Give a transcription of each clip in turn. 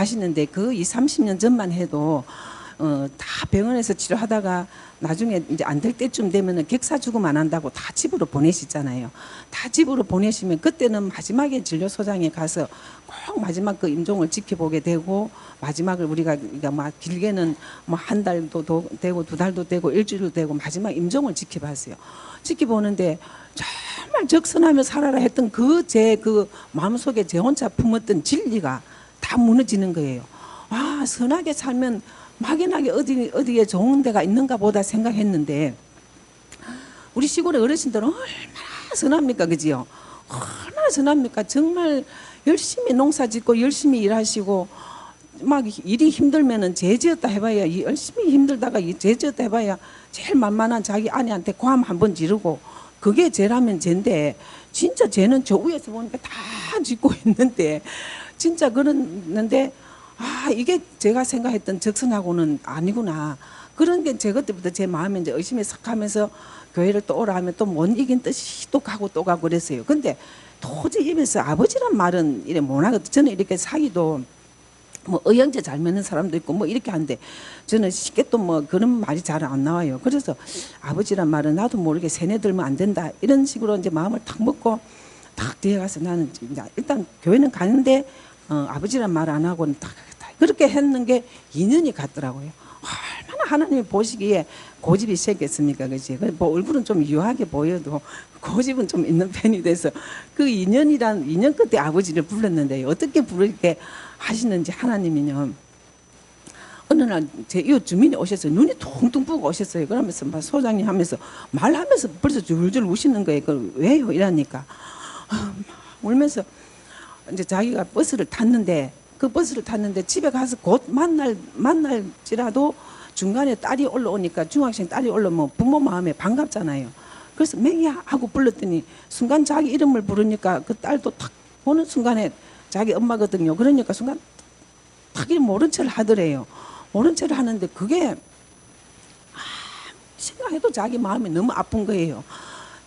가시는데 그 20, 30년 전만 해도 다 병원에서 치료하다가 나중에 이제 안 될 때쯤 되면은 객사 주금 안 한다고 다 집으로 보내시잖아요. 다 집으로 보내시면 그때는 마지막에 진료소장에 가서 꼭 마지막 그 임종을 지켜보게 되고 마지막을 우리가 그러니까 막 길게는 뭐 한 달도 되고 두 달도 되고 일주일도 되고 마지막 임종을 지켜봤어요. 지켜보는데 정말 적선하며 살아라 했던 그 마음속에 제 혼자 품었던 진리가 다 무너지는 거예요. 아, 선하게 살면 막연하게 어디에 좋은 데가 있는가 보다 생각했는데 우리 시골의 어르신들은 얼마나 선합니까, 그지요? 얼마나 선합니까? 정말 열심히 농사 짓고 열심히 일하시고 막 일이 힘들면은 죄지었다 해봐야 열심히 힘들다가 죄지었다 해봐야 제일 만만한 자기 아내한테 고함 한번 지르고 그게 죄라면 죄인데 진짜 죄는 저 위에서 보니까 다 짓고 있는데 진짜 그랬는데 아, 이게 제가 생각했던 적선하고는 아니구나. 그런 게 제 그때부터 제 마음에 이제 의심이 싹 하면서 교회를 또 오라 하면 또 못 이긴 뜻이 또 가고 그랬어요. 근데 도저히 입에서 아버지란 말은 이래 못 하거든. 저는 이렇게 사기도 뭐 의형제 잘 맺는 사람도 있고 뭐 이렇게 하는데 저는 쉽게 또 뭐 그런 말이 잘 안 나와요. 그래서 아버지란 말은 나도 모르게 세뇌들면 안 된다. 이런 식으로 이제 마음을 탁 먹고 딱 뒤에 가서 나는 일단 교회는 가는데 아버지란 말 안 하고는 딱 그렇게 했는 게 2년이 갔더라고요. 얼마나 하나님이 보시기에 고집이 있었겠습니까, 그지? 뭐 얼굴은 좀 유하게 보여도 고집은 좀 있는 편이 돼서 그 2년 끝에 아버지를 불렀는데 어떻게 부르게 하시는지 하나님이요. 어느 날 제 이웃 주민이 오셨어요. 눈이 퉁퉁 부고 오셨어요. 그러면서 막 소장님 하면서 말하면서 벌써 줄줄 우시는 거예요. 그 왜요? 이러니까 울면서 이제 자기가 버스를 탔는데 그 버스를 탔는데 집에 가서 곧 만날지라도 중간에 딸이 올라오니까 중학생 딸이 올라오면 부모 마음에 반갑잖아요. 그래서 맹이야 하고 불렀더니 순간 자기 이름을 부르니까 그 딸도 탁 보는 순간에 자기 엄마거든요. 그러니까 순간 탁 모른 척을 하더래요. 모른 척을 하는데 그게 생각해도 자기 마음이 너무 아픈 거예요.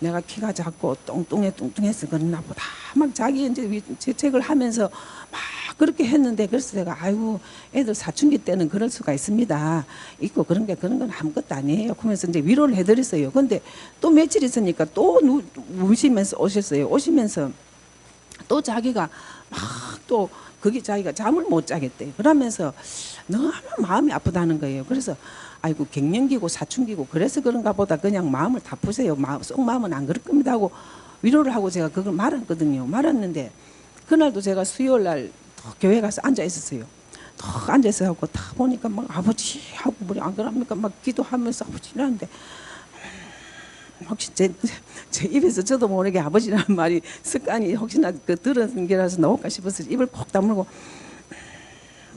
내가 키가 작고 뚱뚱해서 그랬나 보다. 막 자기 이제 재책을 하면서 막 그렇게 했는데 그래서 내가 아이고 애들 사춘기 때는 그럴 수가 있습니다. 있고 그런 건 아무것도 아니에요. 그러면서 이제 위로를 해드렸어요. 근데 또 며칠 있으니까 또 우시면서 오셨어요. 오시면서 또 자기가 막 또 거기 자기가 잠을 못 자겠대요. 그러면서 너무 마음이 아프다는 거예요. 그래서 아이고 갱년기고 사춘기고 그래서 그런가 보다 그냥 마음을 다 푸세요. 속 마음은 안 그럴 겁니다 하고 위로를 하고 제가 그걸 말았거든요. 말았는데 그날도 제가 수요일 날 교회 가서 앉아 있었어요. 딱 앉아 있어 갖고 딱 보니까 막 아버지 하고 뭐안 그럽니까 막 기도하면서 아버지 이러는데 혹시 제 입에서 저도 모르게 아버지라는 말이 습관이 혹시나 그 들은 게라서 나올까 싶어서 입을 콕 다물고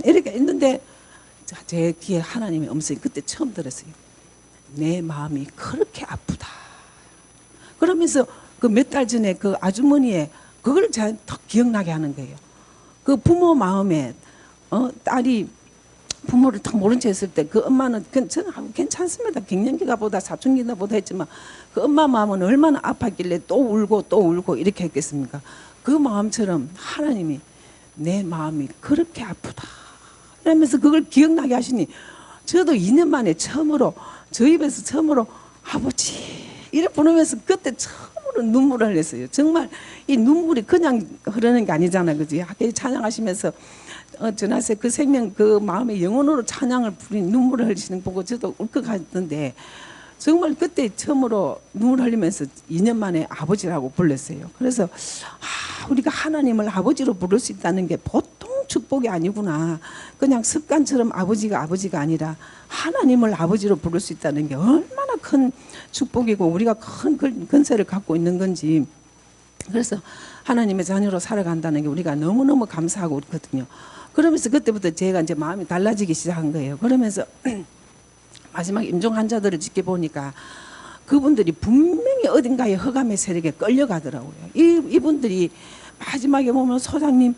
이렇게 있는데 제 귀에 하나님의 음성이 그때 처음 들었어요. 내 마음이 그렇게 아프다. 그러면서 그 몇 달 전에 그 아주머니의 그걸 잘 더 기억나게 하는 거예요. 그 부모 마음에 딸이 부모를 딱 모른 채 했을 때 그 엄마는 저는 괜찮습니다. 갱년기가 보다 사춘기가 보다 했지만 그 엄마 마음은 얼마나 아팠길래 또 울고 이렇게 했겠습니까? 그 마음처럼 하나님이 내 마음이 그렇게 아프다. 그러면서 그걸 기억나게 하시니 저도 2년 만에 처음으로 저 입에서 처음으로 아버지 이래 부르면서 그때 처음으로 눈물을 흘렸어요. 정말 이 눈물이 그냥 흐르는 게 아니잖아요. 그지? 찬양하시면서 전하세 그 생명 그 마음의 영혼으로 찬양을 부린 눈물을 흘리시는 거 보고 저도 울컥하던데 정말 그때 처음으로 눈물 흘리면서 2년 만에 아버지라고 불렀어요. 그래서 우리가 하나님을 아버지로 부를 수 있다는 게 보통 축복이 아니구나. 그냥 습관처럼 아버지가 아니라 하나님을 아버지로 부를 수 있다는 게 얼마나 큰 축복이고 우리가 큰 근세를 갖고 있는 건지. 그래서 하나님의 자녀로 살아간다는 게 우리가 너무너무 감사하고 그렇거든요. 그러면서 그때부터 제가 이제 마음이 달라지기 시작한 거예요. 그러면서 마지막 임종 환자들을 지켜보니까 그분들이 분명히 어딘가에 흑암의 세력에 끌려가더라고요. 이분들이 마지막에 보면 소장님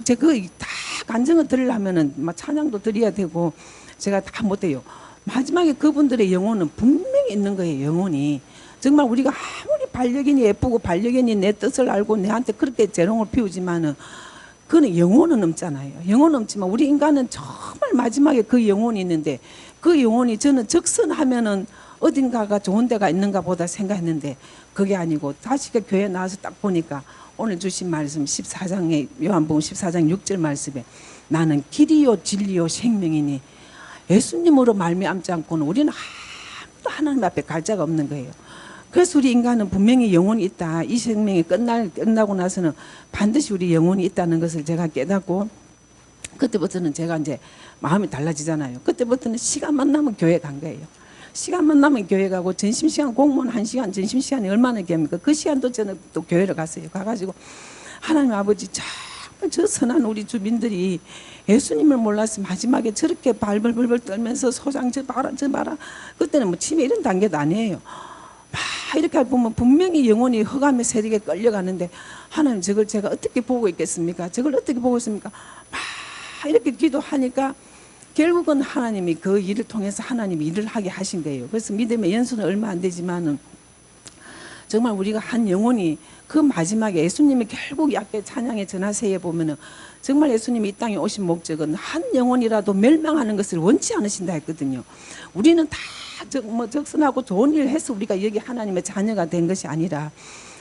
제가 다 간증을 드리려면은 막 찬양도 드려야 되고 제가 다 못해요. 마지막에 그분들의 영혼은 분명히 있는 거예요. 영혼이 정말 우리가 아무리 반려견이 예쁘고 반려견이 내 뜻을 알고 내한테 그렇게 재롱을 피우지만은 그거는 영혼은 없잖아요. 영혼은 없지만 우리 인간은 정말 마지막에 그 영혼이 있는데 그 영혼이 저는 적선하면은 어딘가가 좋은 데가 있는가 보다 생각했는데 그게 아니고 다시 그 교회 나와서 딱 보니까 오늘 주신 말씀 14장에 요한복음 14장 6절 말씀에 나는 길이요 진리요 생명이니 예수님으로 말미암지 않고는 우리는 아무도 하나님 앞에 갈 자가 없는 거예요. 그래서 우리 인간은 분명히 영혼이 있다. 이 생명이 끝나고 나서는 반드시 우리 영혼이 있다는 것을 제가 깨닫고 그때부터는 제가 이제 마음이 달라지잖아요. 그때부터는 시간만 나면 교회 간 거예요. 시간만 나면 교회 가고 점심시간 공무원 1시간 점심시간이 얼마나 깁니까? 그 시간도 저는 또 교회를 갔어요. 가가지고 하나님 아버지 정말 저 선한 우리 주민들이 예수님을 몰라서 마지막에 저렇게 발벌벌벌 떨면서 소장 저 봐라 저 봐라 그때는 뭐 치매 이런 단계도 아니에요. 막 이렇게 보면 분명히 영혼이 흑암의 세력에 끌려가는데 하나님 저걸 제가 어떻게 보고 있겠습니까? 저걸 어떻게 보고 있습니까? 막 이렇게 기도하니까 결국은 하나님이 그 일을 통해서 하나님이 일을 하게 하신 거예요. 그래서 믿음의 연수는 얼마 안 되지만은 정말 우리가 한 영혼이 그 마지막에 예수님이 결국 약계 찬양의 전하세에 보면은 정말 예수님이 이 땅에 오신 목적은 한 영혼이라도 멸망하는 것을 원치 않으신다 했거든요. 우리는 다 적선하고 좋은 일을 해서 우리가 여기 하나님의 자녀가 된 것이 아니라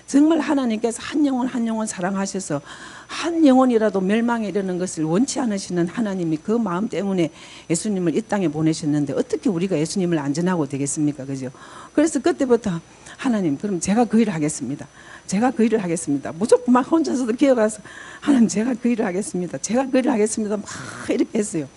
정말 하나님께서 한 영혼 한 영혼 사랑하셔서 한 영혼이라도 멸망에 이르는 것을 원치 않으시는 하나님이 그 마음 때문에 예수님을 이 땅에 보내셨는데 어떻게 우리가 예수님을 안 전하고 되겠습니까? 그죠? 그래서 그때부터 하나님 그럼 제가 그 일을 하겠습니다. 제가 그 일을 하겠습니다. 무조건 막 혼자서도 기어가서 하나님 제가 그 일을 하겠습니다. 제가 그 일을 하겠습니다. 막 이렇게 했어요.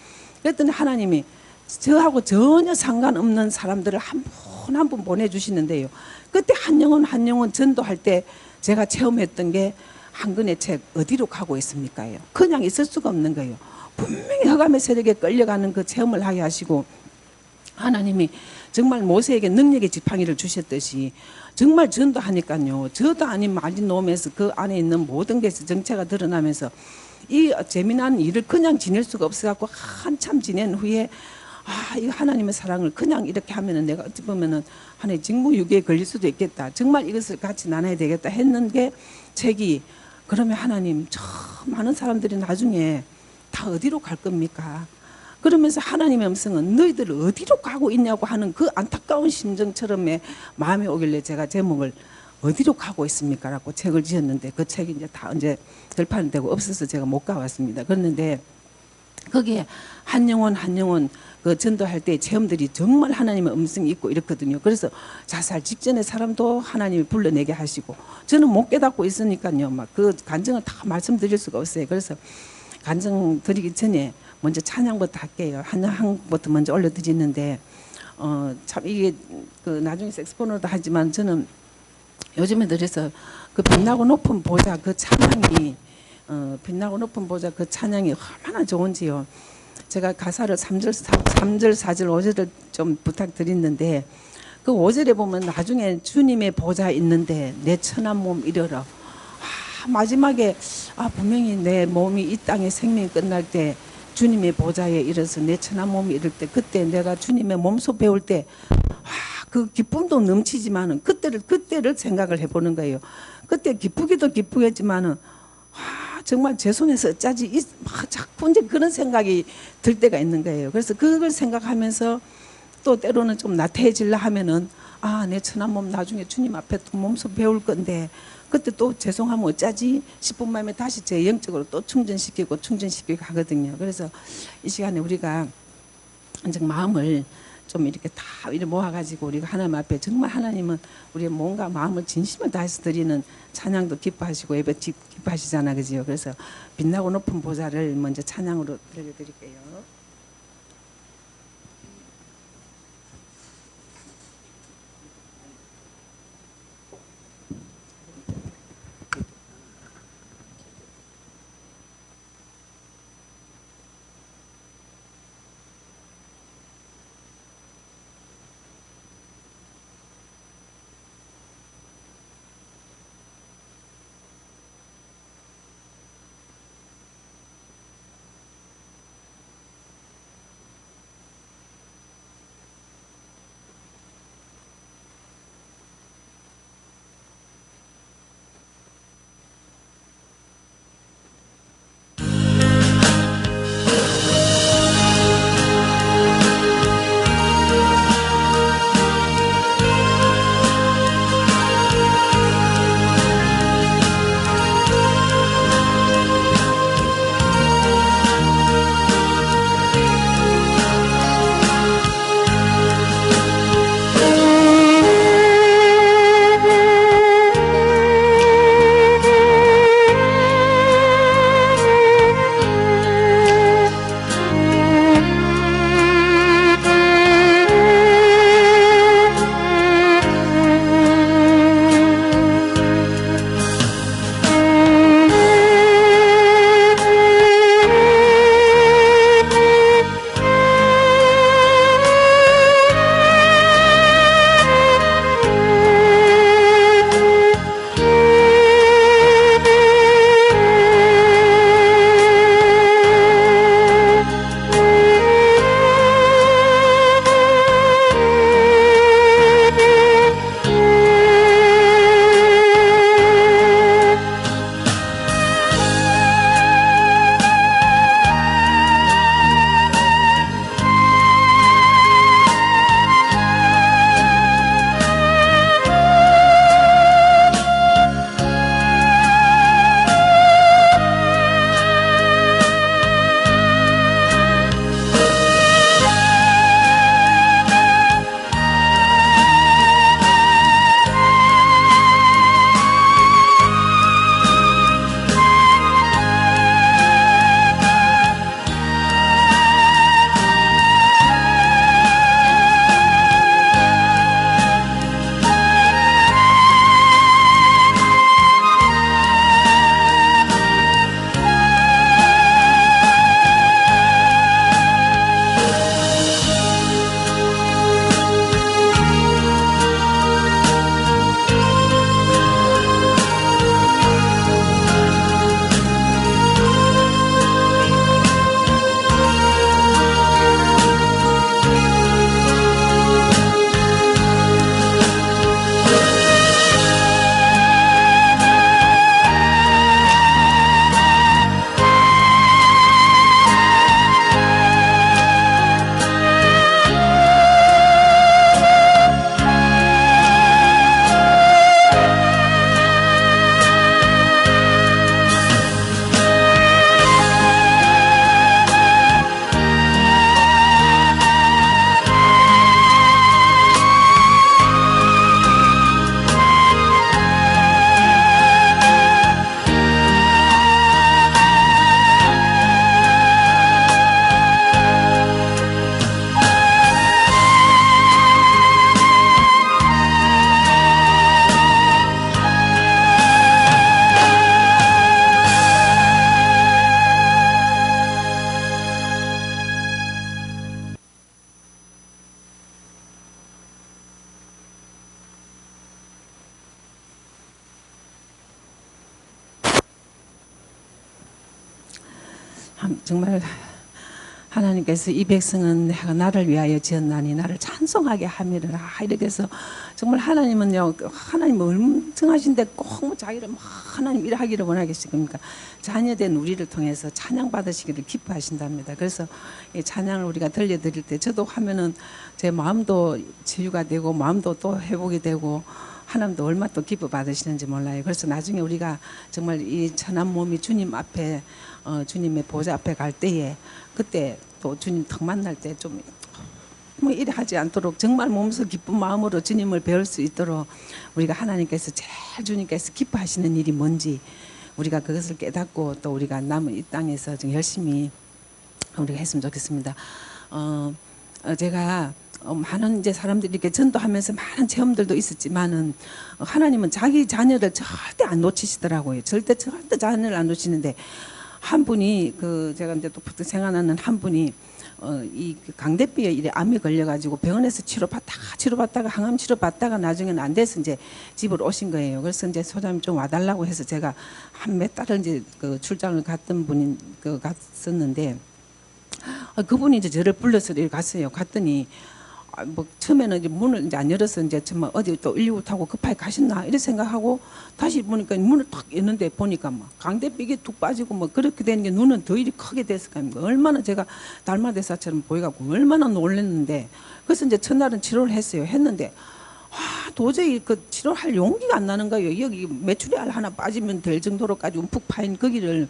그랬더니 하나님이 저하고 전혀 상관없는 사람들을 한 분 한 분 보내주시는데요. 그때 한 영혼 전도할 때 제가 체험했던 게 한 권의 책 어디로 가고 있습니까요? 그냥 있을 수가 없는 거예요. 분명히 흑암의 세력에 끌려가는 그 체험을 하게 하시고 하나님이 정말 모세에게 능력의 지팡이를 주셨듯이 정말 전도하니까요. 저도 아닌 말이 놓으면서 그 안에 있는 모든 게 정체가 드러나면서 이 재미난 일을 그냥 지낼 수가 없어갖고 한참 지낸 후에 이 하나님의 사랑을 그냥 이렇게 하면은 내가 어찌 보면은 하나의 직무유기에 걸릴 수도 있겠다. 정말 이것을 같이 나눠야 되겠다 했는 게 책이 그러면 하나님 저 많은 사람들이 나중에 다 어디로 갈 겁니까? 그러면서 하나님의 음성은 너희들 어디로 가고 있냐고 하는 그 안타까운 심정처럼의 마음이 오길래 제가 제목을 어디로 가고 있습니까? 라고 책을 지었는데 그 책이 이제 다 이제 결판이 되고 없어서 제가 못 가왔습니다. 그런데 거기에 한 영혼 한 영혼 그 전도할 때 체험들이 정말 하나님의 음성이 있고 이렇거든요. 그래서 자살 직전에 사람도 하나님이 불러내게 하시고 저는 못 깨닫고 있으니까요. 막 그 간증을 다 말씀드릴 수가 없어요. 그래서 간증 드리기 전에 먼저 찬양부터 할게요. 한양부터 먼저 올려드리는데 참 이게 그 나중에 색스폰으로도 하지만 저는 요즘에 들어서 그 빛나고 높은 보좌 그 찬양이 빛나고 높은 보좌 그 찬양이 얼마나 좋은지요. 제가 가사를 3절, 4절, 5절을 좀 부탁드리는데 그 5절에 보면 나중에 주님의 보좌 있는데 내 천한 몸 이르러 마지막에 분명히 내 몸이 이 땅의 생명이 끝날 때 주님의 보좌에 이르러서 내 천한 몸이 이를 때 그때 내가 주님의 몸소 배울 때 그 기쁨도 넘치지만은 그때를 생각을 해보는 거예요. 그때 기쁘기도 기쁘겠지만은 정말 제 손에서 어쩌지 자꾸 이제 그런 생각이 들 때가 있는 거예요. 그래서 그걸 생각하면서 또 때로는 좀 나태해질라 하면은 내 천한 몸 나중에 주님 앞에 또 몸소 배울 건데 그때 또 죄송하면 어쩌지 싶은 마음에 다시 제 영적으로 또 충전시키고 하거든요. 그래서 이 시간에 우리가 이제 마음을 좀 이렇게 다 이렇게 모아가지고 우리가 하나님 앞에 정말 하나님은 우리의 몸과 마음을 진심을 다해서 드리는 찬양도 기뻐하시고 예배 기뻐하시잖아, 그지요? 그래서 빛나고 높은 보좌를 먼저 찬양으로 들려드릴게요. 정말 하나님께서 이 백성은 내가 나를 위하여 지었나니 나를 찬송하게 함이라. 이렇게 해서 정말 하나님은요, 하나님은 얼마증하신데 꼭뭐 자기를 막 하나님 일하기를 원하겠습니까? 자녀된 우리를 통해서 찬양 받으시기를 기뻐하신답니다. 그래서 이 찬양을 우리가 들려드릴 때 저도 하면은 제 마음도 치유가 되고 마음도 또 회복이 되고 하나님도 얼마나 또 기뻐 받으시는지 몰라요. 그래서 나중에 우리가 정말 이 천한 몸이 주님 앞에 주님의 보좌 앞에 갈 때에 그때 또 주님 턱 만날 때 좀 뭐 이래 하지 않도록 정말 몸소 기쁜 마음으로 주님을 배울 수 있도록 우리가 하나님께서 제일 주님께서 기뻐하시는 일이 뭔지 우리가 그것을 깨닫고 또 우리가 남은 이 땅에서 좀 열심히 우리가 했으면 좋겠습니다. 제가 많은 이제 사람들이 이렇게 전도하면서 많은 체험들도 있었지만은 하나님은 자기 자녀를 절대 안 놓치시더라고요. 절대 자녀를 안 놓치는데 한 분이 제가 이제 또 생각나는 한 분이 이 강대뼈에 이래 암이 걸려가지고 병원에서 치료받다가 항암 치료받다가 나중에는 안 돼서 이제 집으로 오신 거예요. 그래서 이제 소장님 좀 와달라고 해서 제가 한 몇 달을 이제 출장을 갔던 분이 갔었는데 그분이 이제 저를 불러서 이렇게 갔어요. 갔더니 뭐 처음에는 이제 문을 이제 안 열어서 이제 정말 어디 또 119 타고 급하게 가셨나 이런 생각하고 다시 보니까 문을 탁 열는데 보니까 막 강대뼈가 툭 빠지고 뭐 그렇게 되는 게 눈은 더 이리 크게 됐을 겁니다. 얼마나 제가 달마대사처럼 보여갖고 얼마나 놀랐는데 그래서 이제 첫날은 치료를 했어요. 했는데 도저히 그 치료할 용기가 안 나는 거예요. 여기 메추리알 하나 빠지면 될 정도로까지 움푹 파인 거기를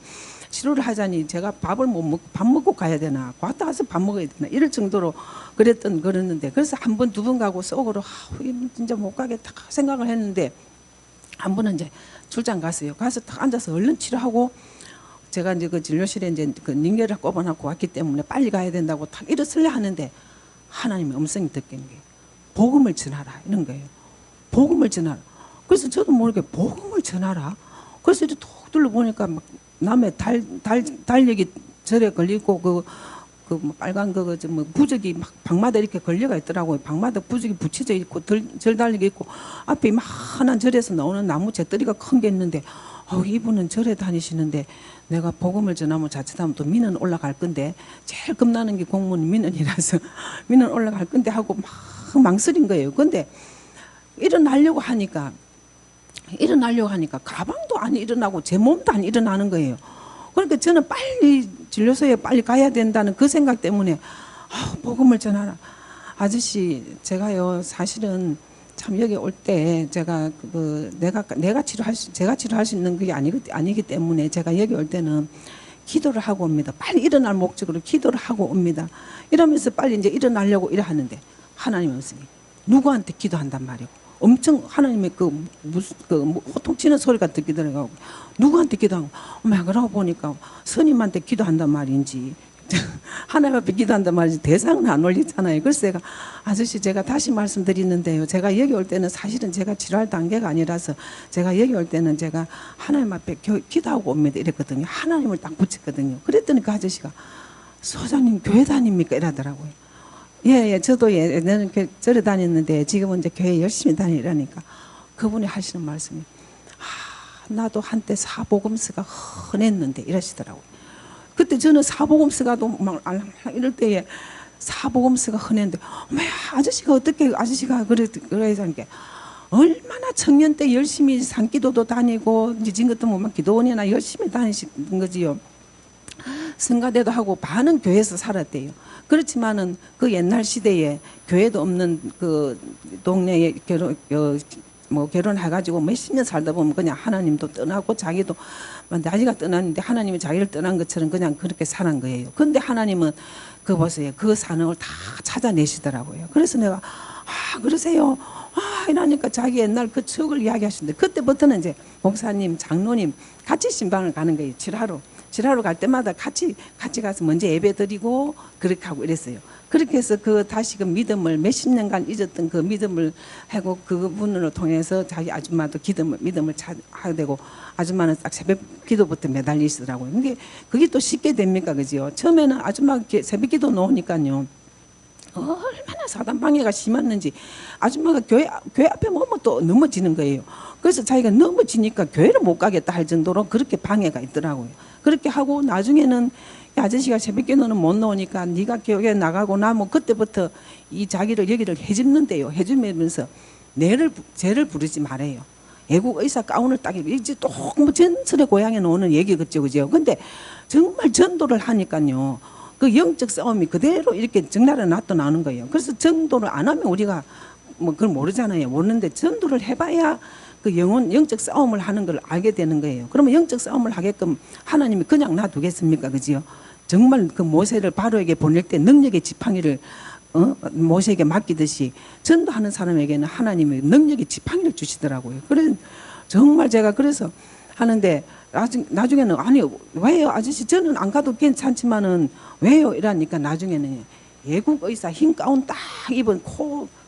치료를 하자니 제가 밥을 못 먹고 밥 먹고 가야 되나 왔다 가서 밥 먹어야 되나 이럴 정도로 그랬는데 그래서 한 번 두 번 가고 속으로 진짜 못 가겠다 생각을 했는데 한 번은 이제 출장 갔어요. 가서 딱 앉아서 얼른 치료하고 제가 이제 그 진료실에 이제 그 링겔을 꼽아놓고 왔기 때문에 빨리 가야 된다고 딱 일어서려 하는데 하나님의 음성이 듣기는 게 복음을 전하라 이런 거예요. 복음을 전하라. 그래서 저도 모르게 복음을 전하라. 그래서 이제 톡 둘러보니까 막 남의 달력이 절에 걸리고 뭐 빨간 뭐 부적이 막 방마다 이렇게 걸려가 있더라고요. 방마다 부적이 붙여져 있고 절 달력이 있고 앞에 이만한 절에서 나오는 나무 재떨이가 큰 게 있는데 이분은 절에 다니시는데 내가 복음을 전하면 자칫하면 또 민원 올라갈 건데 제일 겁나는 게 공무원 민원이라서 민원 올라갈 건데 하고 막 망설인 거예요. 근데 일어나려고 하니까 가방도 안 일어나고 제 몸도 안 일어나는 거예요. 그러니까 저는 빨리 진료소에 빨리 가야 된다는 그 생각 때문에 복음을 전하라. 아저씨 제가요 사실은 참 여기 올 때 제가 제가 치료할 수 있는 그게 아니기 때문에 제가 여기 올 때는 기도를 하고 옵니다. 빨리 일어날 목적으로 기도를 하고 옵니다. 이러면서 빨리 이제 일어나려고 하는데 하나님의 음성이 누구한테 기도한단 말이고 엄청 하나님의 호통치는 소리가 듣기더라고요. 누구한테 기도하고 그러고 보니까 스님한테 기도한단 말인지 하나님 앞에 기도한단 말인지 대상은 안 올리잖아요. 그래서 제가 아저씨 제가 다시 말씀드리는데요. 제가 여기 올 때는 사실은 제가 치료할 단계가 아니라서 제가 여기 올 때는 제가 하나님 앞에 기도하고 옵니다 이랬거든요. 하나님을 딱 붙였거든요. 그랬더니 그 아저씨가 소장님 교회 다닙니까? 이러더라고요. 예, 저도 예전에는 절에 다녔는데 지금은 이제 교회 열심히 다니라니까 그분이 하시는 말씀이 나도 한때 사복음서가 흔했는데 이러시더라고요. 그때 저는 사복음서가도 막 이럴 때에 사복음서가 흔했는데 아저씨가 어떻게 아저씨가 그래서 이렇게 얼마나 청년 때 열심히 산기도도 다니고 이제 지금 같은 뭐 기도원이나 열심히 다니시는 거지요. 성가대도 하고 반은 교회에서 살았대요. 그렇지만은 그 옛날 시대에 교회도 없는 그 동네에 결혼해가지고 몇십 년 살다 보면 그냥 하나님도 떠나고 자기도 자기가 떠났는데 하나님이 자기를 떠난 것처럼 그냥 그렇게 사는 거예요. 근데 하나님은 보세요. 그 산업을 다 찾아내시더라고요. 그래서 내가 그러세요. 이러니까 자기 옛날 그 추억을 이야기하시는데 그때부터는 이제 목사님, 장로님 같이 신방을 가는 거예요. 지라로 갈 때마다 같이 가서 먼저 예배 드리고 그렇게 하고 이랬어요. 그렇게 해서 다시 그 믿음을 몇십 년간 잊었던 그 믿음을 하고 그분을 통해서 자기 아줌마도 믿음을 하게 되고 아줌마는 딱 새벽 기도부터 매달리시더라고요. 그게 또 쉽게 됩니까? 그죠? 처음에는 아줌마가 새벽 기도 놓으니까요. 얼마나 사단 방해가 심했는지 아줌마가 교회 앞에 오면 또 넘어지는 거예요. 그래서 자기가 넘어지니까 교회를 못 가겠다 할 정도로 그렇게 방해가 있더라고요. 그렇게 하고 나중에는 야, 아저씨가 새벽에 너는 못 나오니까 네가 교회 나가고 나면 그때부터 이 자기를 여기를 해집는데요. 해주면서 죄를 부르지 말아요. 애국 의사 가운을 딱 입고 이제 또뭐 전설의 고향에 나오는 얘기겠죠, 그죠? 근데 정말 전도를 하니까요. 그 영적 싸움이 그대로 이렇게 적나라하게 나타나는 거예요. 그래서 전도를 안 하면 우리가 뭐 그걸 모르잖아요. 모르는데 전도를 해봐야 그 영적 싸움을 하는 걸 알게 되는 거예요. 그러면 영적 싸움을 하게끔 하나님이 그냥 놔두겠습니까? 그지요? 정말 그 모세를 바로에게 보낼 때 능력의 지팡이를 모세에게 맡기듯이 전도하는 사람에게는 하나님이 능력의 지팡이를 주시더라고요. 그래 정말 제가 그래서 하는데 나중에는 아니 왜요 아저씨 저는 안 가도 괜찮지만은 왜요 이러니까 나중에는 예국 의사 흰 가운 딱 입은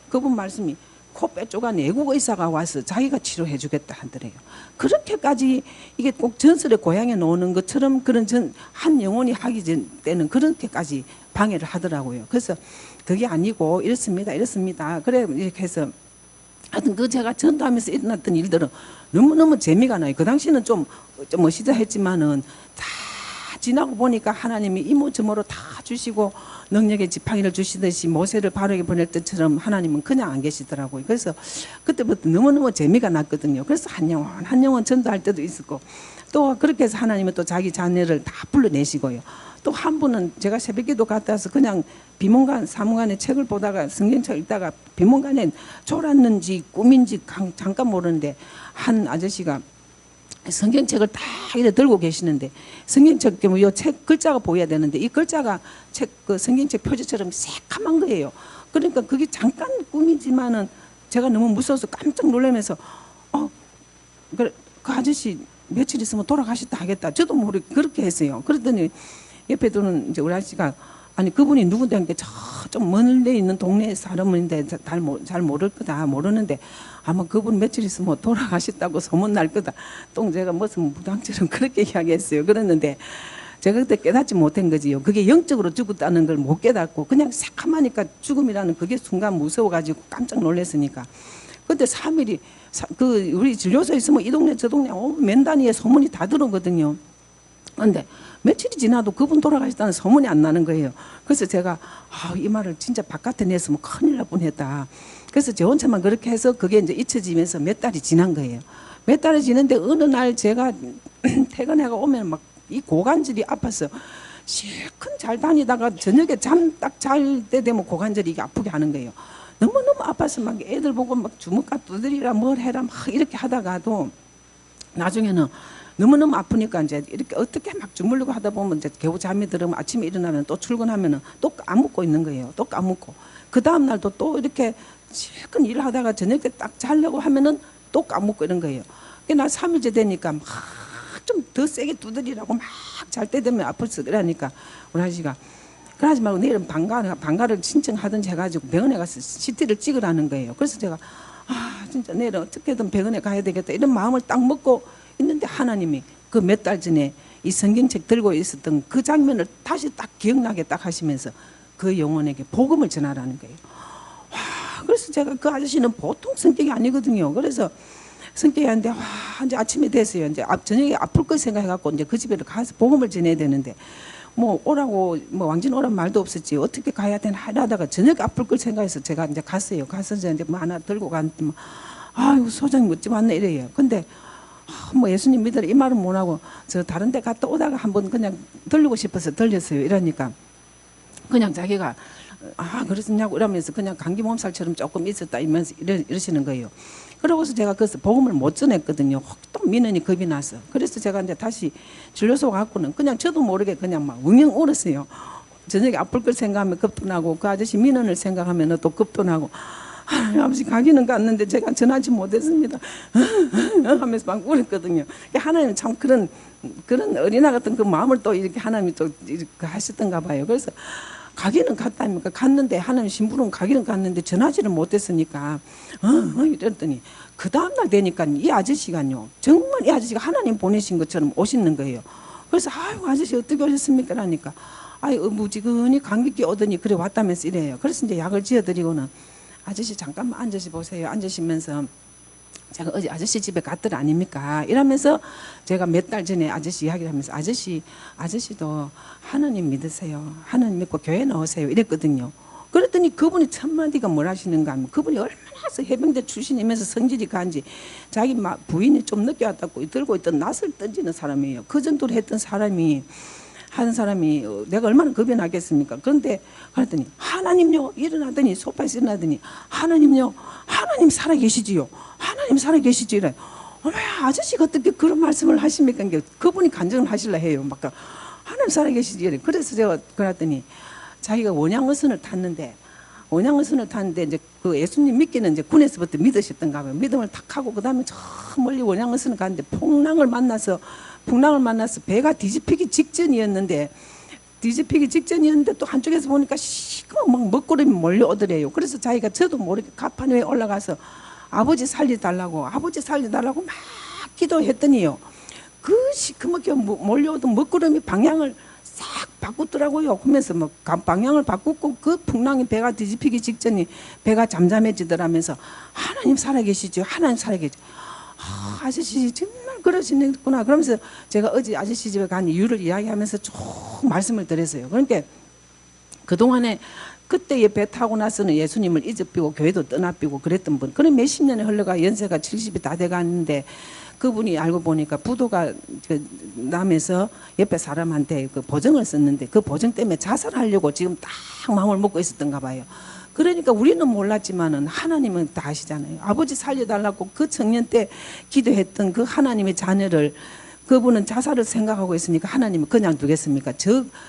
그분 말씀이 코 빼쪽한 애국 의사가 와서 자기가 치료해 주겠다 하더래요. 그렇게까지 이게 꼭 전설의 고향에 나오는 것처럼 그런 한 영혼이 하기 전 때는 그렇게까지 방해를 하더라고요. 그래서 그게 아니고 이렇습니다. 그래 이렇게 해서 하여튼 그 제가 전도하면서 일어났던 일들은 너무너무 재미가 나요. 그 당시는 좀 멋있다 했지만은 다 지나고 보니까 하나님이 이모저모로 다 주시고 능력의 지팡이를 주시듯이 모세를 바로에게 보낼 때처럼 하나님은 그냥 안 계시더라고요. 그래서 그때부터 너무너무 재미가 났거든요. 그래서 한 영혼 전도할 때도 있었고 또 그렇게 해서 하나님은 또 자기 자녀를 다 불러내시고요. 또 한 분은 제가 새벽기도 갔다 와서 그냥 비문간 사문간의 책을 보다가 성경책 읽다가 비문간에 졸았는지 꿈인지 잠깐 모르는데 한 아저씨가 성경책을 딱 이렇게 들고 계시는데 성경책 때문에 이 책 글자가 보여야 되는데 이 글자가 그 성경책 표지처럼 새카만 거예요. 그러니까 그게 잠깐 꿈이지만은 제가 너무 무서워서 깜짝 놀라면서 그 아저씨 며칠 있으면 돌아가셨다 하겠다. 저도 모르게 그렇게 했어요. 그랬더니 옆에 두는 이제 우리 아저씨가 아니 그분이 누군데 하니까 좀 멀리 있는 동네에 사람인데 잘 모를 거다 모르는데 아마 그분 며칠 있으면 돌아가셨다고 소문 날 거다. 또 제가 무슨 무당처럼 그렇게 이야기했어요. 그랬는데 제가 그때 깨닫지 못한 거지요. 그게 영적으로 죽었다는 걸 못 깨닫고 그냥 새카마니까 죽음이라는 그게 순간 무서워가지고 깜짝 놀랐으니까. 그때 3일이 그 우리 진료소에 있으면 이 동네 저 동네 맨 단위에 소문이 다 들어오거든요. 그런데 며칠이 지나도 그분 돌아가셨다는 소문이 안 나는 거예요. 그래서 제가 이 말을 진짜 바깥에 냈으면 큰일 날 뻔했다. 그래서 저 혼자만 그렇게 해서 그게 이제 잊혀지면서 몇 달이 지난 거예요. 몇 달이 지는데 어느 날 제가 퇴근해가 오면 막 이 고관절이 아파서 실컷 잘 다니다가 저녁에 잠 딱 잘 때 되면 고관절이 이게 아프게 하는 거예요. 너무너무 아파서 막 애들 보고 막 주먹밥 두드리라 뭘 해라 막 이렇게 하다가도 나중에는 너무너무 아프니까 이제 이렇게 어떻게 막 주물르고 하다 보면 이제 겨우 잠이 들으면 아침에 일어나면 또 출근하면은 또 까먹고 있는 거예요. 또 까먹고. 그 다음 날도 또 이렇게 실컷 일을 하다가 저녁에 딱 자려고 하면은 또 까먹고 이런 거예요. 나 3일째 되니까 막 좀 더 세게 두드리라고 막 잘 때 되면 아플서 그러니까 우리 아저씨가 그러지 말고 내일은 방가를 신청하든지 해가지고 병원에 가서 CT를 찍으라는 거예요. 그래서 제가 진짜 내일은 어떻게든 병원에 가야 되겠다 이런 마음을 딱 먹고 있는데 하나님이 그 몇 달 전에 이 성경책 들고 있었던 그 장면을 다시 딱 기억나게 딱 하시면서 그 영혼에게 복음을 전하라는 거예요. 그래서 제가 그 아저씨는 보통 성격이 아니거든요. 그래서 성격이 아닌데 이제 아침이 됐어요. 이제 저녁에 아플 거 생각해갖고 이제 그 집에 가서 복음을 전해야 되는데 뭐 오라고 뭐 왕진 오란 말도 없었지 어떻게 가야 되나 하다가 저녁에 아플 걸 생각해서 제가 이제 갔어요. 가서 이제 뭐 하나 들고 갔는데 아유 소장님 어찌 왔네 이래요. 근데 뭐 예수님 믿으라 이 말은 못하고 저 다른 데 갔다 오다가 한번 그냥 들리고 싶어서 들렸어요. 이러니까 그냥 자기가 그랬냐고 이러면서 그냥 감기 몸살처럼 조금 있었다 이러면서 이러시는 거예요. 그러고서 제가 그래서 복음을 못 전했거든요. 또 민원이 겁이 나서. 그래서 제가 이제 다시 진료소 갖고는 그냥 저도 모르게 그냥 막 웅영 울었어요. 저녁에 아플 걸 생각하면 겁도 나고 그 아저씨 민원을 생각하면 또 겁도 나고 아버지 가기는 갔는데 제가 전하지 못했습니다 하면서 막 울었거든요. 하나님 참 그런 어린아 같은 그 마음을 또 이렇게 하나님이 또 이렇게 하셨던가 봐요. 그래서 가기는 갔다니까 갔는데 하나님 심부름 가기는 갔는데 전하지를 못했으니까 이랬더니 그 다음날 되니까 이 아저씨가요 정말 이 아저씨가 하나님 보내신 것처럼 오시는 거예요. 그래서 아이고 아저씨 어떻게 오셨습니까? 라니까 무지근히 감기 오더니 그래 왔다면서 이래요. 그래서 이제 약을 지어드리고는 아저씨 잠깐만 앉으시 보세요. 앉으시면서 제가 어제 아저씨 집에 갔더라 아닙니까? 이러면서 제가 몇 달 전에 아저씨 이야기를 하면서 아저씨도 하나님 믿으세요. 하나님 믿고 교회 나오세요. 이랬거든요. 그랬더니 그분이 첫 마디가 뭘 하시는가 하면 그분이 얼마나 해병대 출신이면서 성질이 간지 자기 부인이 좀 늦게 왔다고 들고 있던 낫을 던지는 사람이에요. 그 정도로 했던 사람이 한 사람이 내가 얼마나 겁이 나겠습니까? 그런데 그랬더니 하나님요 일어나더니 소파에서 일어나더니 하나님요 하나님 살아계시지요. 하나님 살아계시지 이래. 어머 아저씨가 어떻게 그런 말씀을 하십니까? 그분이 간증을 하실라 해요. 막 하나님 살아계시지 이래. 그래서 제가 그랬더니 자기가 원양어선을 탔는데 이제 그 예수님 믿기는 이제 군에서부터 믿으셨던가 봐요. 믿음을 탁 하고 그다음에 저 멀리 원양어선을 갔는데 풍랑을 만나서 배가 뒤집히기 직전이었는데 또 한쪽에서 보니까 시커먼 막 먹구름이 몰려오더래요. 그래서 자기가 저도 모르게 가판 위에 올라가서 아버지 살려달라고 막 기도했더니요. 그 시커멓게 몰려오던 먹구름이 방향을 싹 바꾸더라고요. 그러면서 뭐 방향을 바꾸고 그 풍랑이 배가 뒤집히기 직전이 배가 잠잠해지더라면서 하나님 살아계시죠. 하나님 살아계시죠. 아저씨 정말 그러시구나. 그러면서 제가 어제 아저씨 집에 간 이유를 이야기하면서 쭉 말씀을 드렸어요. 그러니까 그동안에 그때에 배 타고 나서는 예수님을 잊어비고 교회도 떠나비고 그랬던 분. 그런 몇십 년이 흘러가 연세가 70이 다 돼가는데 그분이 알고 보니까 부도가 남에서 옆에 사람한테 그 보증을 썼는데 그 보증 때문에 자살하려고 지금 딱 마음을 먹고 있었던가 봐요. 그러니까 우리는 몰랐지만은 하나님은 다 아시잖아요. 아버지 살려달라고 그 청년 때 기도했던 그 하나님의 자녀를 그분은 자살을 생각하고 있으니까 하나님은 그냥 두겠습니까?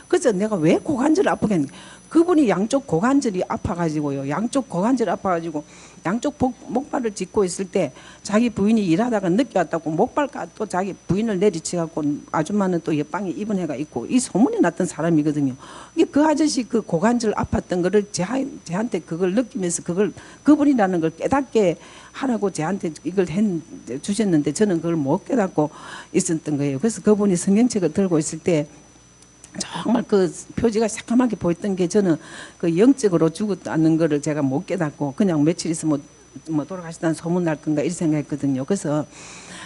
그래서 내가 왜 고관절 아프겠니? 그분이 양쪽 고관절이 아파가지고요. 양쪽 목발을 짚고 있을 때 자기 부인이 일하다가 늦게 왔다고 목발까 또 자기 부인을 내리치갖고 아줌마는 또 옆방에 입은 애가 있고 이 소문이 났던 사람이거든요. 그 아저씨 그 고관절 아팠던 거를 제한테 그걸 느끼면서 그분이라는 걸 깨닫게 하라고 저한테 이걸 주셨는데 저는 그걸 못 깨닫고 있었던 거예요. 그래서 그분이 성경책을 들고 있을 때 정말 그 표지가 새까맣게 보였던 게 저는 그 영적으로 죽었다는 거를 제가 못 깨닫고 그냥 며칠 있으면 뭐 돌아가시다는 소문 날 건가 이렇게 생각했거든요. 그래서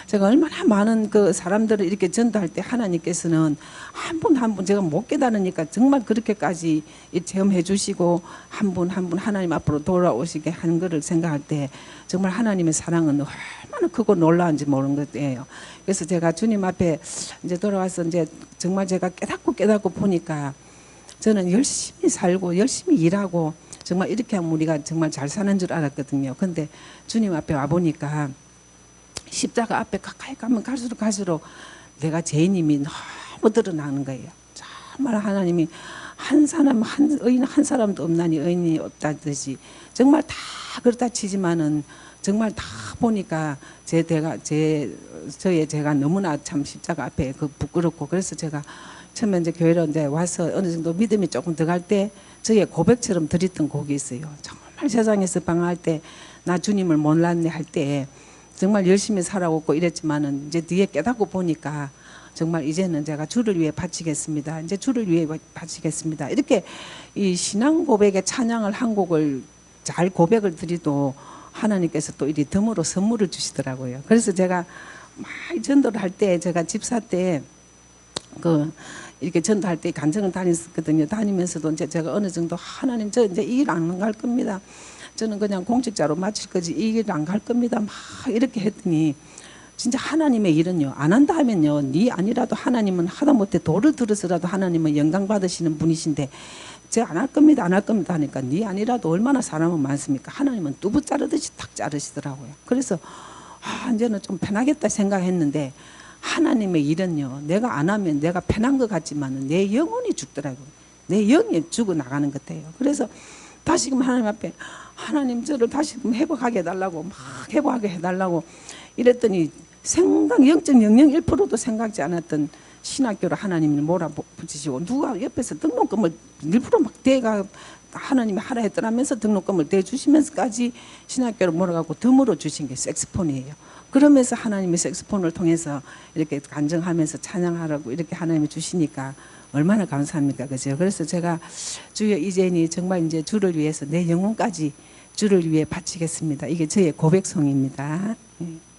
제가 얼마나 많은 그 사람들을 이렇게 전도할 때 하나님께서는 한 분 한 분 제가 못 깨달으니까 정말 그렇게까지 체험해 주시고 한 분 한 분 하나님 앞으로 돌아오시게 한 거를 생각할 때 정말 하나님의 사랑은 얼마나 크고 놀라운지 모르는 것이에요. 그래서 제가 주님 앞에 이제 돌아와서 이제 정말 제가 깨닫고 보니까 저는 열심히 살고 열심히 일하고 정말 이렇게 하면 우리가 정말 잘 사는 줄 알았거든요. 근데 주님 앞에 와 보니까 십자가 앞에 가까이 가면 갈수록 내가 죄인임이 너무 드러나는 거예요. 정말 하나님이 한 의인 한 사람도 없나니 의인이 없다듯이 정말 다 그렇다 치지만은 정말 다 보니까 제가 너무나 참 십자가 앞에 그 부끄럽고 그래서 제가 처음에 이제 교회로 이제 와서 어느 정도 믿음이 조금 들어갈 때 저의 고백처럼 드렸던 곡이 있어요. 정말 세상에서 방황할 때 나 주님을 몰랐네 할 때 정말 열심히 살아오고 이랬지만은 이제 뒤에 깨닫고 보니까 정말 이제는 제가 주를 위해 바치겠습니다. 이제 주를 위해 바치겠습니다. 이렇게 이 신앙 고백의 찬양을 한 곡을 잘 고백을 드리도 하나님께서 또 이리 덤으로 선물을 주시더라고요. 그래서 제가 많이 전도를 할 때 제가 집사 때 이렇게 전도할 때 간증을 다녔거든요. 다니면서도 이제 제가 어느 정도 하나님 저 이제 이 일 안 갈 겁니다. 저는 그냥 공직자로 마칠 거지 이 일 안 갈 겁니다. 막 이렇게 했더니 진짜 하나님의 일은요 안 한다 하면요 네 아니라도 하나님은 하다못해 돌을 들어서라도 하나님은 영광 받으시는 분이신데 제가 안 할 겁니다 하니까 네 아니라도 얼마나 사람은 많습니까? 하나님은 두부 자르듯이 탁 자르시더라고요. 그래서 이제는 좀 편하겠다 생각했는데 하나님의 일은요 내가 안 하면 내가 편한 것 같지만 내 영혼이 죽더라고요. 내 영이 죽어 나가는 것 같아요. 그래서 다시금 하나님 앞에 하나님 저를 다시금 회복하게 해달라고 막 회복하게 해달라고 이랬더니 영적 0.001%도 생각지 않았던 신학교를 하나님이 몰아붙이시고 누가 옆에서 등록금을 일부러 막 대가 하나님이 하라 했더라면서 등록금을 대주시면서까지 신학교를 몰아가고 덤으로 주신 게 색스폰이에요. 그러면서 하나님의 색스폰을 통해서 이렇게 간증하면서 찬양하라고 이렇게 하나님이 주시니까 얼마나 감사합니까? 그죠? 그래서 제가 주여 이제니 정말 이제 주를 위해서 내 영혼까지 주를 위해 바치겠습니다. 이게 저의 고백송입니다. 예.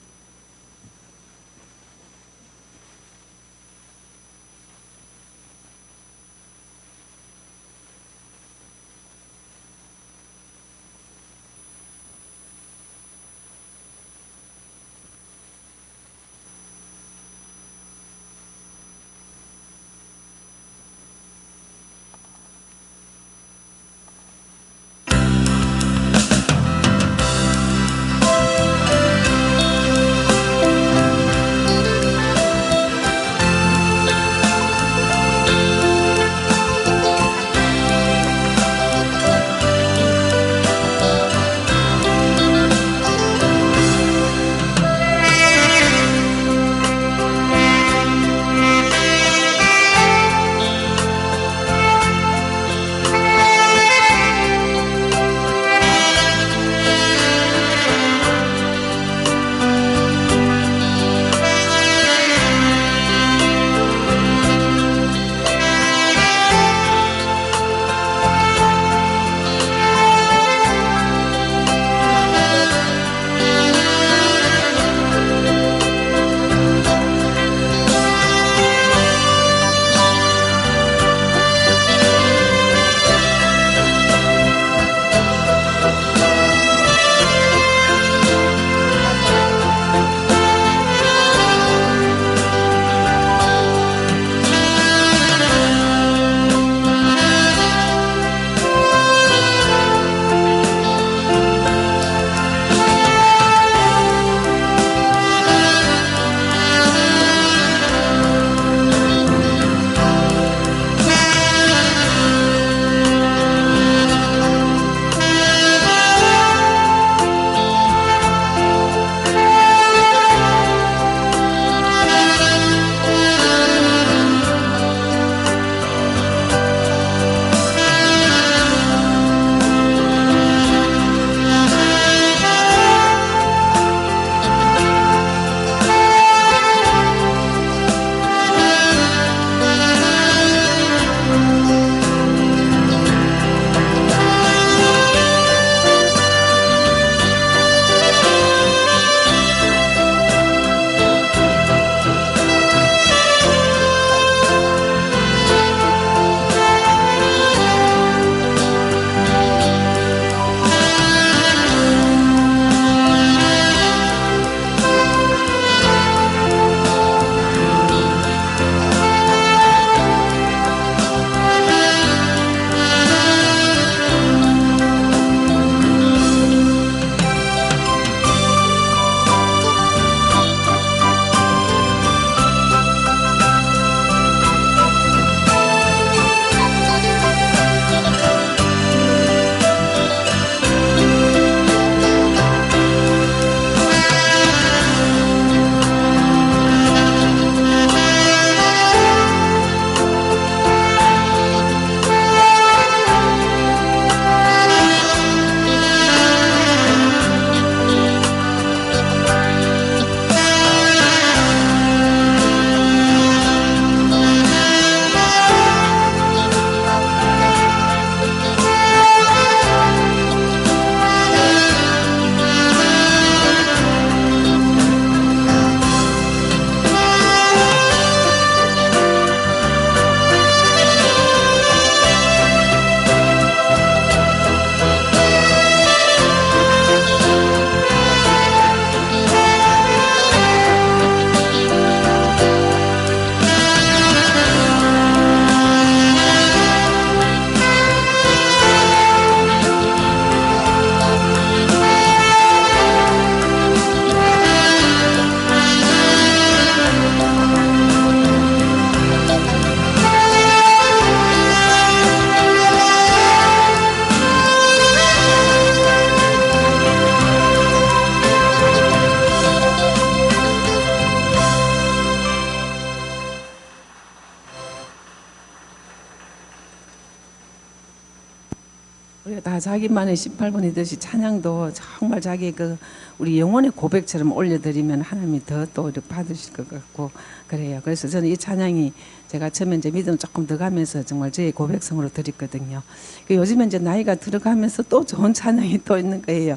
우리가 다 자기만의 18번이듯이 찬양도 정말 자기 그 우리 영혼의 고백처럼 올려드리면 하나님이 더 또 이렇게 받으실 것 같고 그래요. 그래서 저는 이 찬양이 제가 처음에 이제 믿음 조금 더 가면서 정말 저의 고백성으로 드렸거든요. 요즘에 이제 나이가 들어가면서 또 좋은 찬양이 또 있는 거예요.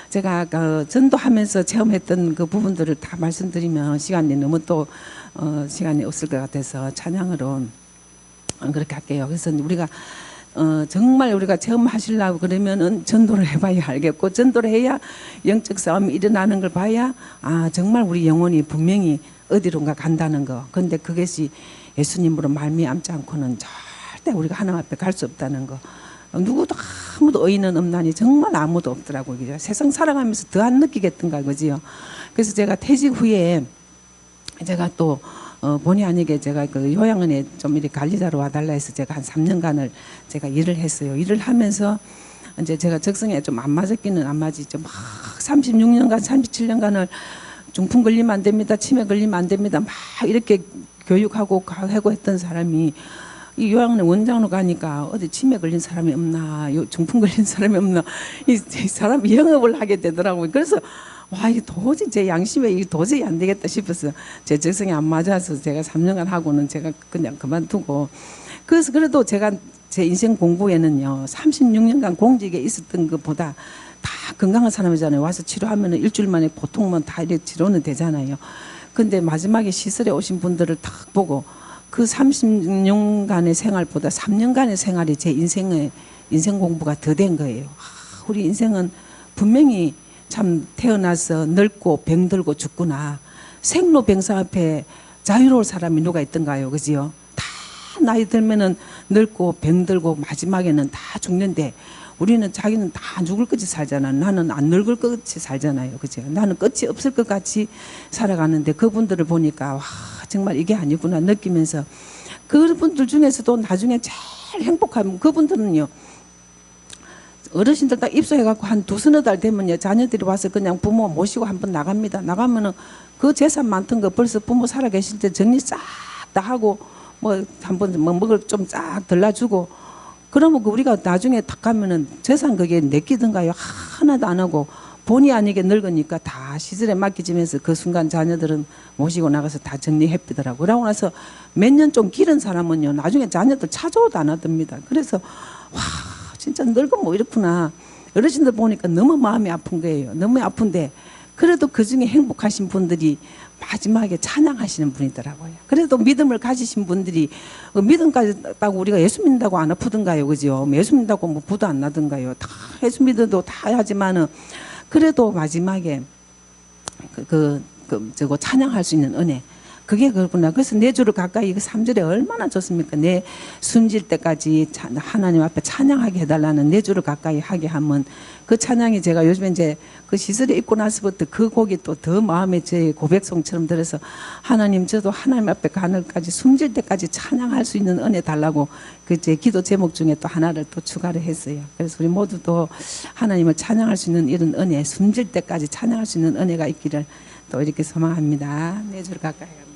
제가 그 전도하면서 체험했던 그 부분들을 다 말씀드리면 시간이 너무 또 시간이 없을 것 같아서 찬양으로 그렇게 할게요. 그래서 우리가 정말 우리가 체험하시려고 그러면은 전도를 해봐야 알겠고, 전도를 해야 영적 싸움이 일어나는 걸 봐야 정말 우리 영혼이 분명히 어디론가 간다는 거. 근데 그것이 예수님으로 말미암지 않고는 절대 우리가 하나님 앞에 갈 수 없다는 거. 누구도 아무도 의인은 없나니 정말 아무도 없더라고요. 그죠? 세상 살아가면서 더 안 느끼겠던가 그지요. 그래서 제가 퇴직 후에 제가 또 본의 아니게 제가 그 요양원에 좀 이렇게 관리자로 와달라 해서 제가 한 3년간을 제가 일을 했어요. 일을 하면서 이제 제가 적성에 좀 안 맞았기는 안 맞이죠. 막 36년간, 37년간을 중풍 걸리면 안 됩니다. 치매 걸리면 안 됩니다. 막 이렇게 교육하고 하고 했던 사람이 이 요양원에 원장으로 가니까 어디 치매 걸린 사람이 없나, 중풍 걸린 사람이 없나, 이 사람이 영업을 하게 되더라고요. 그래서 와, 이게 도저히 제 양심에 이게 도저히 안 되겠다 싶어서 제 적성에 안 맞아서 제가 3년간 하고는 제가 그냥 그만두고, 그래서 그래도 제가 제 인생 공부에는요 36년간 공직에 있었던 것보다 다 건강한 사람이잖아요. 와서 치료하면은 일주일 만에 보통만 다 이렇게 치료는 되잖아요. 근데 마지막에 시설에 오신 분들을 딱 보고 그 30년간의 생활보다 3년간의 생활이 제 인생 공부가 더 된 거예요. 우리 인생은 분명히 참 태어나서 늙고 병들고 죽구나. 생로병사 앞에 자유로울 사람이 누가 있던가요? 그지요? 다 나이 들면은 늙고 병들고 마지막에는 다 죽는데 우리는 자기는 다 죽을 것이 살잖아. 나는 안 늙을 것이 살잖아요. 그죠? 나는 끝이 없을 것 같이 살아가는데 그분들을 보니까 와, 정말 이게 아니구나 느끼면서 그분들 중에서도 나중에 제일 행복한 그분들은요. 어르신들 딱 입소해갖고 한 2~3달 되면요 자녀들이 와서 그냥 부모 모시고 한번 나갑니다. 나가면은 그 재산 많던 거 벌써 부모 살아 계실 때 정리 싹 다 하고 뭐 한번 뭐 먹을 좀 쫙 들라주고 그러면 우리가 나중에 딱 가면은 재산 그게 내끼든가요 하나도 안 하고 본의 아니게 늙으니까 다 시설에 맡기지면서 그 순간 자녀들은 모시고 나가서 다 정리해피더라고. 그러고 나서 몇 년 좀 기른 사람은요 나중에 자녀들 찾아오도 안 하답니다. 그래서 와 진짜 늙으면 뭐 이렇구나. 어르신들 보니까 너무 마음이 아픈 거예요. 너무 아픈데 그래도 그중에 행복하신 분들이 마지막에 찬양하시는 분이더라고요. 그래도 믿음을 가지신 분들이 믿음까지 따고 우리가 예수 믿는다고 안 아프던가요. 그죠? 예수 믿는다고 뭐 부도 안 나던가요. 다 예수 믿어도 다 하지만은 그래도 마지막에 저거 찬양할 수 있는 은혜. 그게 그렇구나. 그래서 내 주를 가까이 3절에 얼마나 좋습니까? 내 숨질 때까지 하나님 앞에 찬양하게 해달라는 내 주를 가까이 하게 하면 그 찬양이 제가 요즘에 이제 그 시설에 있고 나서부터 그 곡이 또 더 마음에 제 고백송처럼 들어서 하나님 저도 하나님 앞에 가늘까지 숨질 때까지 찬양할 수 있는 은혜 달라고 그 제 기도 제목 중에 또 하나를 또 추가를 했어요. 그래서 우리 모두 또 하나님을 찬양할 수 있는 이런 은혜, 숨질 때까지 찬양할 수 있는 은혜가 있기를 또 이렇게 소망합니다. 내 주를 가까이 합니다.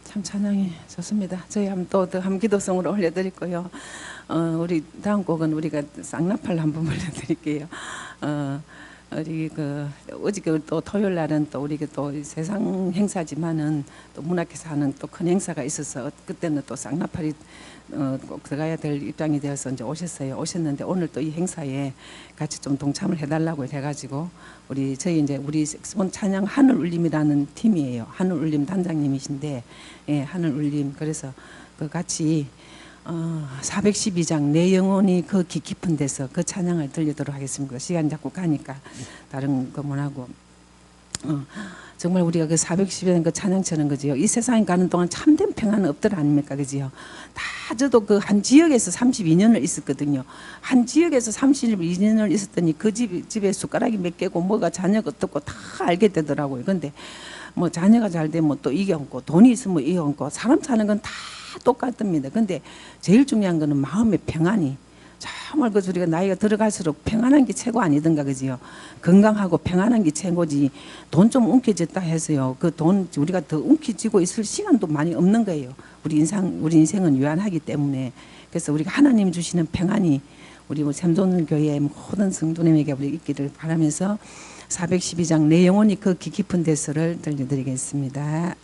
참 찬양이 좋습니다. 저희 한번 기도성으로 올려드리고요. 우리 다음 곡은 우리가 쌍나팔 한번 올려드릴게요. 우리 어저께 또 토요일 날은 또 우리 또 세상 행사지만은 또 문학회에서 하는 또 큰 행사가 있어서 그때는 또 쌍나팔이 꼭 들어가야 될 입장이 되어서 이제 오셨는데 오늘 또 이 행사에 같이 좀 동참을 해달라고 해가지고 우리 색소폰 찬양 하늘울림이라는 팀이에요. 하늘울림 단장님이신데, 예, 하늘울림. 그래서 같이 412장 내 영혼이 그 깊은 데서 그 찬양을 들리도록 하겠습니다. 시간 자꾸 가니까 다른 거 못하고 정말 우리가 그 412장 그 찬양처럼 그지요. 이 세상에 가는 동안 참된 평안은 없더라 아닙니까, 그지요. 다 저도 그 한 지역에서 32년을 있었거든요. 한 지역에서 32년을 있었더니 그 집에 숟가락이 몇 개고 뭐가 자녀가 어떻고 다 알게 되더라고요. 근데 뭐 자녀가 잘 되면 또 이겨얹고 돈이 있으면 이겨얹고 사람 사는 건 다 똑같습니다. 근데 제일 중요한 거는 마음의 평안이 정말 그 우리가 나이가 들어갈수록 평안한 게 최고 아니던가, 그지요. 건강하고 평안한 게 최고지. 돈 좀 움켜졌다 해서요. 그 돈 우리가 더 움켜쥐고 있을 시간도 많이 없는 거예요. 우리 인생은 유한하기 때문에. 그래서 우리가 하나님 주시는 평안이 우리 샘존교회 모든 성도님에게 우리 있기를 바라면서 412장 내 영혼이 그 깊은 데서를 들려드리겠습니다.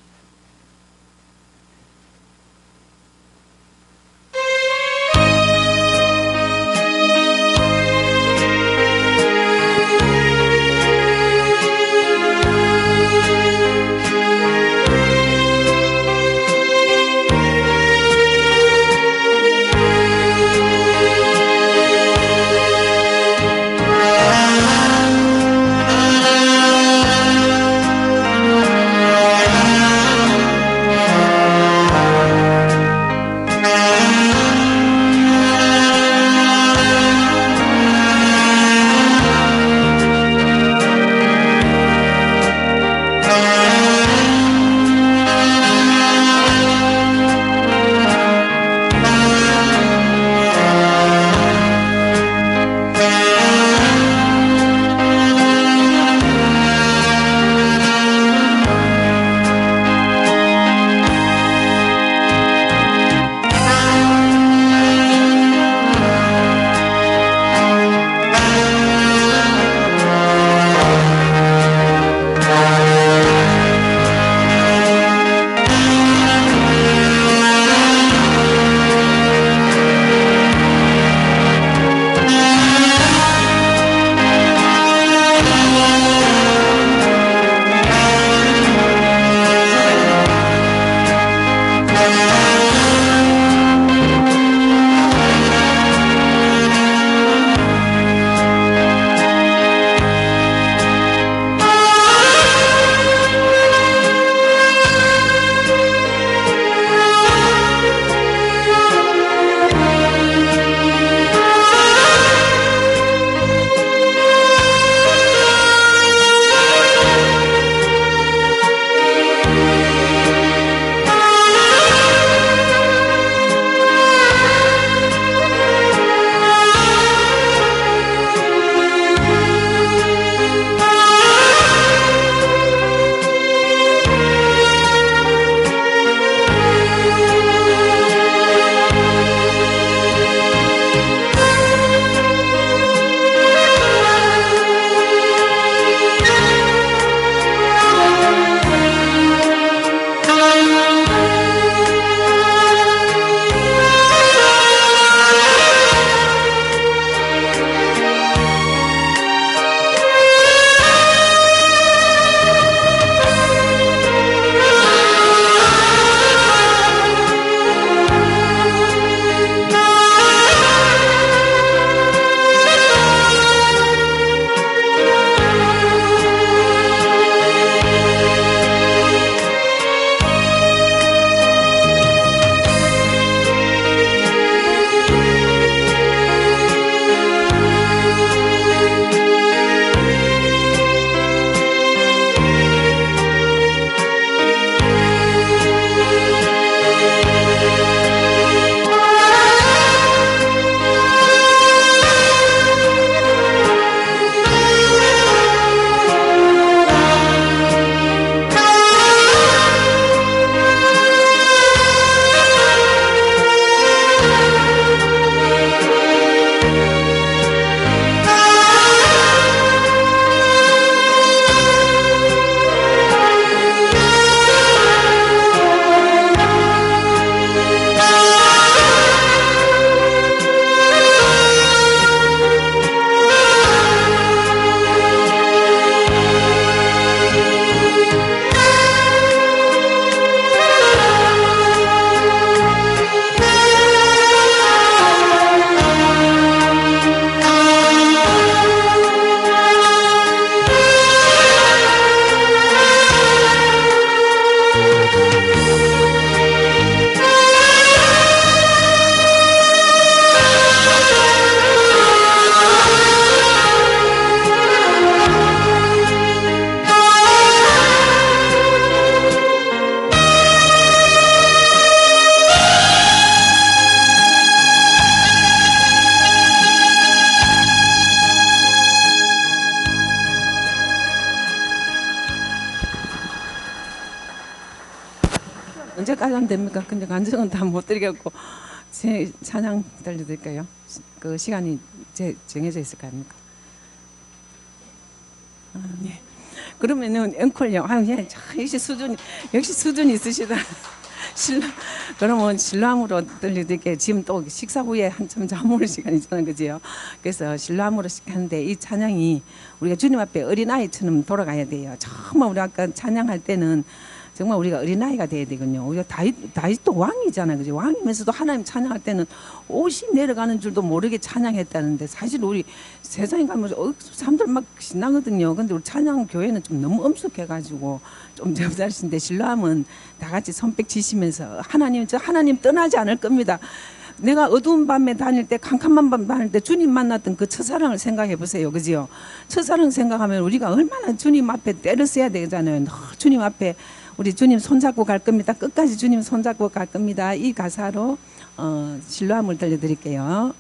언제까지 하면 됩니까? 근데 간증은 다 못 드리겠고 제 찬양 들려드릴까요? 그 시간이 정해져 있을 거 아닙니까? 네. 그러면은 앵콜요. 역시 수준이 있으시다. 그러면 신랑으로 들려드릴게요. 지금 또 식사 후에 한참 잠 올 시간이잖아요, 그지요? 그래서 신랑으로 하는데 이 찬양이 우리가 주님 앞에 어린아이처럼 돌아가야 돼요. 정말 우리 아까 찬양할 때는 정말 우리가 어린아이가 돼야 되거든요. 우리가 다윗도 왕이잖아요, 그죠? 왕이면서도 하나님 찬양할 때는 옷이 내려가는 줄도 모르게 찬양했다는데 사실 우리 세상에 가면 사람들 막 신나거든요. 근데 우리 찬양 교회는 좀 너무 엄숙해가지고 좀 점잖으신데 신랑은 다 같이 손뼉 치시면서 하나님 떠나지 않을 겁니다. 내가 어두운 밤에 다닐 때 캄캄한 밤 다닐 때 주님 만났던 그 첫사랑을 생각해 보세요, 그지요? 첫사랑 생각하면 우리가 얼마나 주님 앞에 때를 써야 되잖아요. 주님 앞에 우리 주님 손잡고 갈 겁니다. 끝까지 주님 손잡고 갈 겁니다. 이 가사로 신랑을 들려드릴게요.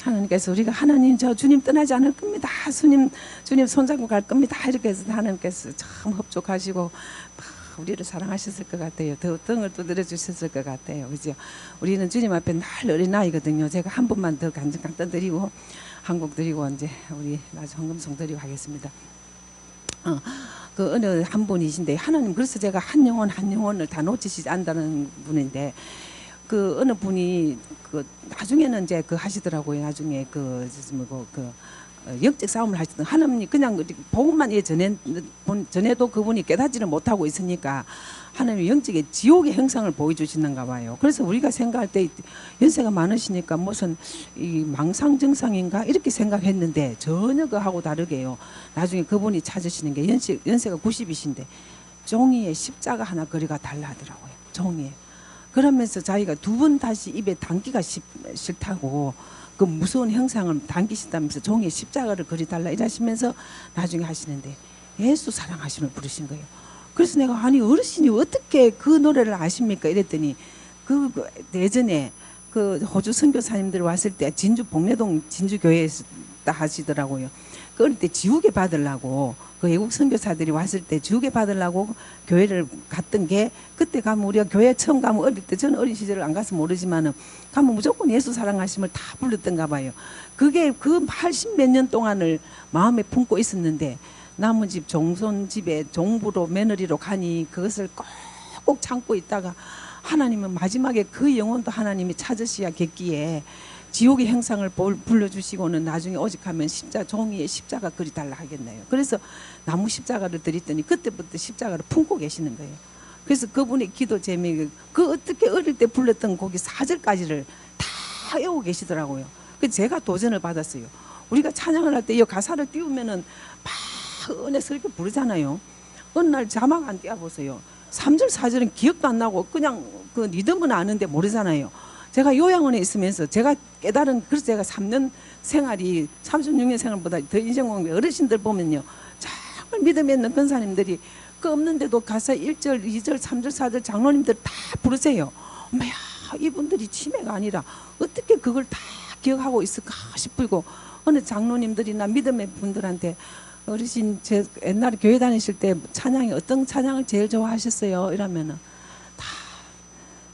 하나님께서 우리가 하나님 저 주님 떠나지 않을 겁니다. 주님 손잡고 갈 겁니다. 이렇게 해서 하나님께서 참 흡족하시고 막 우리를 사랑하셨을 것 같아요. 더 등을 두드려 주셨을 것 같아요. 그죠? 우리는 주님 앞에 날 어린아이거든요. 제가 한 번만 더 간증 드리고 한 곡 드리고 이제 우리 나중 헌금송 드리고 하겠습니다. 그 어느 한 분이신데 하나님 그래서 제가 한 영혼을 다 놓치시지 않는다는 분인데 그 어느 분이 그 나중에는 이제 그 하시더라고요. 나중에 그 영적 싸움을 하시던 하나님이 그냥 복음만 전에도 그분이 깨닫지를 못하고 있으니까 하나님이 영적의 지옥의 형상을 보여주시는가 봐요. 그래서 우리가 생각할 때 연세가 많으시니까 무슨 이 망상증상인가 이렇게 생각했는데 전혀 그하고 다르게요. 나중에 그분이 찾으시는 게 연세가 90이신데 종이에 십자가 하나 거리가 달라 하더라고요. 종이에. 그러면서 자기가 두 번 다시 입에 담기가 싫다고 그 무서운 형상을 담기신다면서 종이에 십자가를 그려달라 이러시면서 나중에 하시는데 예수 사랑하심을 부르신 거예요. 그래서 내가 아니 어르신이 어떻게 그 노래를 아십니까? 이랬더니 그 예전에 그 호주 선교사님들 왔을 때 진주 복례동 진주교회에서 하시더라고요. 그 어릴 때 지우개 받으려고 그 외국 선교사들이 왔을 때 지우개 받으려고 교회를 갔던 게 그때 가면 우리가 교회 처음 가면 어릴 때 저는 어린 시절을 안 가서 모르지만은 가면 무조건 예수 사랑하심을 다 불렀던가 봐요. 그게 그 80 몇 년 동안을 마음에 품고 있었는데 남은 집 종손 집에 종부로 며느리로 가니 그것을 꼭 참고 있다가 하나님은 마지막에 그 영혼도 하나님이 찾으셔야겠기에 지옥의 형상을 불러주시고는 나중에 오직하면 종이에 십자가 그리달라 하겠네요. 그래서 나무 십자가를 드렸더니 그때부터 십자가를 품고 계시는 거예요. 그래서 그분의 기도 제목이 그 어떻게 어릴 때 불렀던 곡이 4절까지를 다 외우고 계시더라고요. 그래서 제가 도전을 받았어요. 우리가 찬양을 할 때 이 가사를 띄우면은 막 은혜서 이렇게 부르잖아요. 어느 날 자막 안 띄워보세요. 3절 4절은 기억도 안 나고 그냥 그 리듬은 아는데 모르잖아요. 제가 요양원에 있으면서 제가 깨달은 그래서 제가 3년 생활이 36년 생활보다 더 인생 공부 어르신들 보면요 정말 믿음 있는 권사님들이 그 없는데도 가사 1절 2절 3절 4절 장로님들 다 부르세요. 엄마야 이분들이 치매가 아니라 어떻게 그걸 다 기억하고 있을까 싶고 어느 장로님들이나 믿음의 분들한테 어르신 제 옛날에 교회 다니실 때 찬양이 어떤 찬양을 제일 좋아하셨어요? 이러면은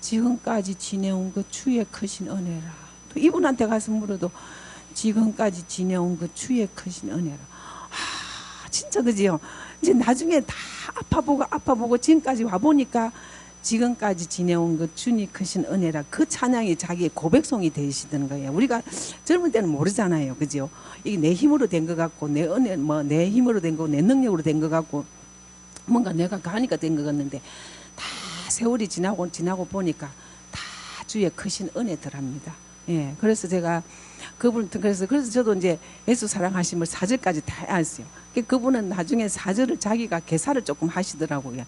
지금까지 지내온 그 주의 크신 은혜라. 또 이분한테 가서 물어도 지금까지 지내온 그 주의 크신 은혜라. 진짜 그지요. 이제 나중에 다 아파보고 지금까지 와보니까 지금까지 지내온 그 주님 크신 은혜라. 그 찬양이 자기의 고백송이 되시던 거예요. 우리가 젊을 때는 모르잖아요. 그죠? 이게 내 힘으로 된 것 같고 내 은혜 내 힘으로 된 거고 내 능력으로 된 것 같고 뭔가 내가 가니까 된 것 같는데 다 세월이 지나고 보니까 다 주의 크신 은혜더랍니다. 예, 그래서 제가 그래서 저도 이제 예수 사랑하심을 4절까지 다 알았어요. 그분은 나중에 4절을 자기가 개사를 조금 하시더라고요.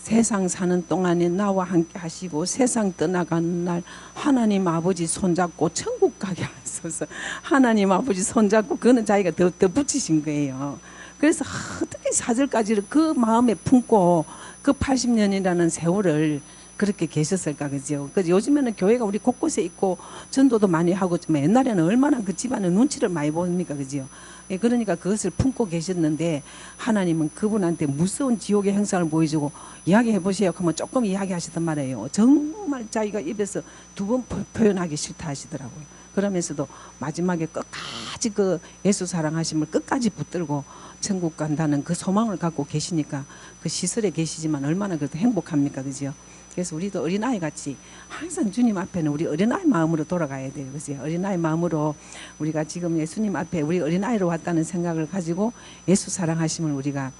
세상 사는 동안에 나와 함께 하시고 세상 떠나가는 날 하나님 아버지 손잡고 천국 가게 하소서. 하나님 아버지 손잡고 그거는 자기가 더 붙이신 거예요. 그래서 어떻게 4절까지를 그 마음에 품고 그 80년이라는 세월을 그렇게 계셨을까 그죠? 그래서 요즘에는 교회가 우리 곳곳에 있고 전도도 많이 하고 옛날에는 얼마나 그 집안의 눈치를 많이 봅니까 그죠? 예, 그러니까 그것을 품고 계셨는데 하나님은 그분한테 무서운 지옥의 형상을 보여주고 이야기해 보세요. 그러면 조금 이야기하시단 말이에요. 정말 자기가 입에서 두 번 표현하기 싫다 하시더라고요. 그러면서도 마지막에 끝까지 그 예수 사랑하심을 끝까지 붙들고 천국 간다는 그 소망을 갖고 계시니까 그 시설에 계시지만 얼마나 그래도 행복합니까 그죠? 그래서 우리도 어린아이 같이 항상 주님 앞에는 우리 어린아이 마음으로 돌아가야 돼요. 그죠? 어린아이 마음으로 우리가 지금 예수님 앞에 우리 어린아이로 왔다는 생각을 가지고 예수 사랑하심을 우리가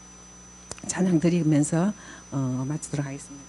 찬양 드리면서 마치도록 하겠습니다.